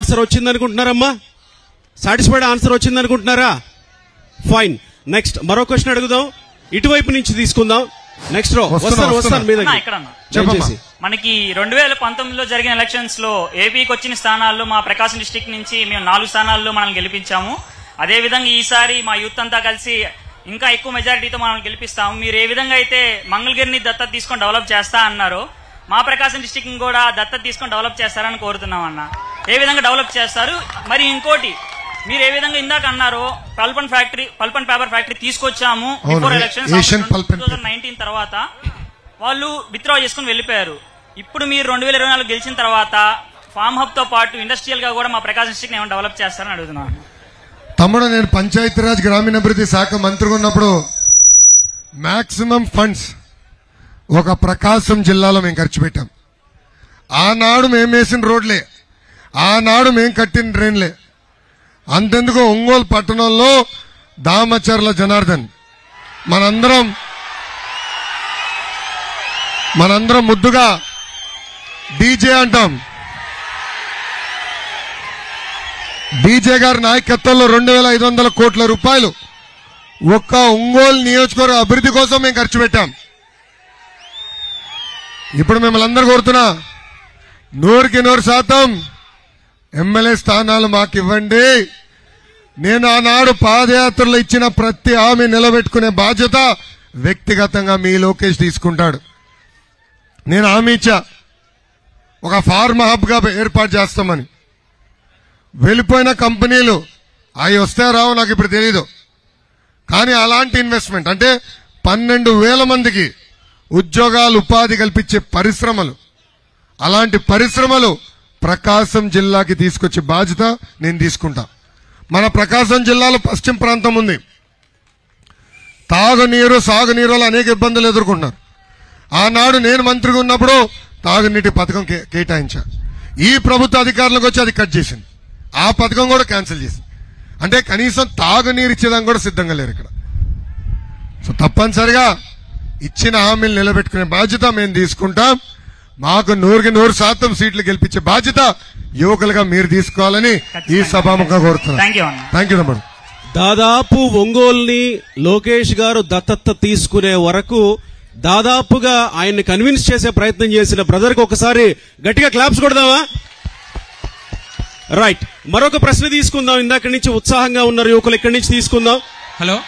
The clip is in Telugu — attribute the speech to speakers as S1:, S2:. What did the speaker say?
S1: ఆన్సర్ వచ్చింది అనుకుంటున్నారమ్మా? సాటిస్ఫైడ్ ఆన్సర్ వచ్చింది అనుకుంటున్నారా? ఫైన్. నెక్స్ట్ మరో క్వశ్చన్ అడుగుదాం, ఇటువైపు నుంచి తీసుకుందాం. నెక్స్ట్ రో వస్తాను మీద.
S2: మనకి 2019లో జరిగిన ఎలక్షన్స్ లో ఏపీకి వచ్చిన స్థానాల్లో మా ప్రకాశం డిస్ట్రిక్ట్ నుంచి మేము 4 స్థానాల్లో మనం గెలిపించాము. అదే విధంగా ఈసారి మా యూత్ అంతా కలిసి ఇంకా ఎక్కువ మెజారిటీతో మనం గెలిపిస్తాము. మీరు ఏ విధంగా అయితే మంగళగిరిని దత్తత తీసుకొని డెవలప్ చేస్తా అన్నారో మా ప్రకాశం డిస్ట్రిక్ట్ కూడా దత్తత తీసుకొని డెవలప్ చేస్తారని కోరుతున్నాం అన్న. ఏ విధంగా డెవలప్ చేస్తారు? మరి ఇంకోటి, మీరు ఏ విధంగా ఇందాక అన్నారో పల్ప్ అండ్ పేపర్ ఫ్యాక్టరీ తీసుకొచ్చాము బిఫోర్ ఎలక్షన్స్ 2019 తర్వాత వాళ్ళు విత్డ్రా చేసుకుని వెళ్ళిపోయారు. ఇప్పుడు మీరు 2024 గెలిచిన తర్వాత ఫార్మ్ హబ్ తో పాటు ఇండస్ట్రియల్ గా కూడా మా ప్రకాశం డిస్ట్రిక్ట్ ఏమైనా డెవలప్ చేస్తారని అడుగుతున్నాను.
S3: తమ్ముడు, నేను పంచాయతీరాజ్ గ్రామీణాభివృద్ధి శాఖ మంత్రిగా ఉన్నప్పుడు మాక్సిమం ఫండ్స్ ఒక ప్రకాశం జిల్లాలో మేము ఖర్చు పెట్టాం. ఆనాడు మేము వేసిన రోడ్లే, ఆనాడు మేము కట్టిన డ్రైన్లే. అంతెందుకు ఒంగోలు పట్టణంలో దామచర్ల జనార్దన్ మనందరం ముద్దుగా డీజే అంటాం. డీజే గారి నాయకత్వంలో 2500 కోట్ల రూపాయలు ఒక్క ఒంగోలు నియోజకవర్గ అభివృద్ధి కోసం మేము ఖర్చు పెట్టాం. ఇప్పుడు మిమ్మల్ని అందరూ కోరుతున్నా, 100% ఎమ్మెల్యే స్థానాలు మాకు ఇవ్వండి. నేను ఆనాడు పాదయాత్రలో ఇచ్చిన ప్రతి హామీ నిలబెట్టుకునే బాధ్యత వ్యక్తిగతంగా మీ లోకేష్ తీసుకుంటాడు. నేను హామీ ఇచ్చా, ఒక ఫార్మ్ హబ్ గా ఏర్పాటు చేస్తామని. వెళ్ళిపోయిన కంపెనీలు అవి వస్తే రావు నాకు ఇప్పుడు తెలీదు, కానీ అలాంటి ఇన్వెస్ట్మెంట్ అంటే 12,000 మందికి ఉద్యోగాలు ఉపాధి కల్పించే పరిశ్రమలు, అలాంటి పరిశ్రమలు ప్రకాశం జిల్లాకి తీసుకొచ్చే బాధ్యత నేను తీసుకుంటా. మన ప్రకాశం జిల్లాలో పశ్చిమ ప్రాంతం ఉంది. తాగునీరు సాగునీరు అనేక ఇబ్బందులు ఎదుర్కొంటున్నారు. ఆనాడు నేను మంత్రిగా ఉన్నప్పుడు తాగునీటి పథకం కేటాయించా. ఈ ప్రభుత్వ అధికారులకు వచ్చి అది కట్ చేసింది, ఆ పథకం కూడా క్యాన్సిల్ చేసింది. అంటే కనీసం తాగునీరు ఇచ్చేదానికి కూడా సిద్ధంగా లేరు ఇక్కడ. సో తప్పనిసరిగా ఇచ్చిన హామీలు నిలబెట్టుకునే బాధ్యత మేము తీసుకుంటాం. మాకు 100% సీట్లు గెలిపించే బాధ్యత యువకులుగా మీరు తీసుకోవాలని ఈ సభాముఖంగా కోరుతున్నాను. థ్యాంక్ యూ తమ్ముడు.
S1: దాదాపు ఒంగోలుని లోకేష్ గారు దత్తత తీసుకునే వరకు దాదాపుగా ఆయన్ని కన్విన్స్ చేసే ప్రయత్నం చేసిన బ్రదర్ కి ఒకసారి గట్టిగా క్లాప్స్ కొడదామా? రైట్, మరొక ప్రశ్న తీసుకుందాం. ఇందాక నుంచి ఉత్సాహంగా ఉన్నారు యువకులు, ఇక్కడి నుంచి తీసుకుందాం.
S4: హలో.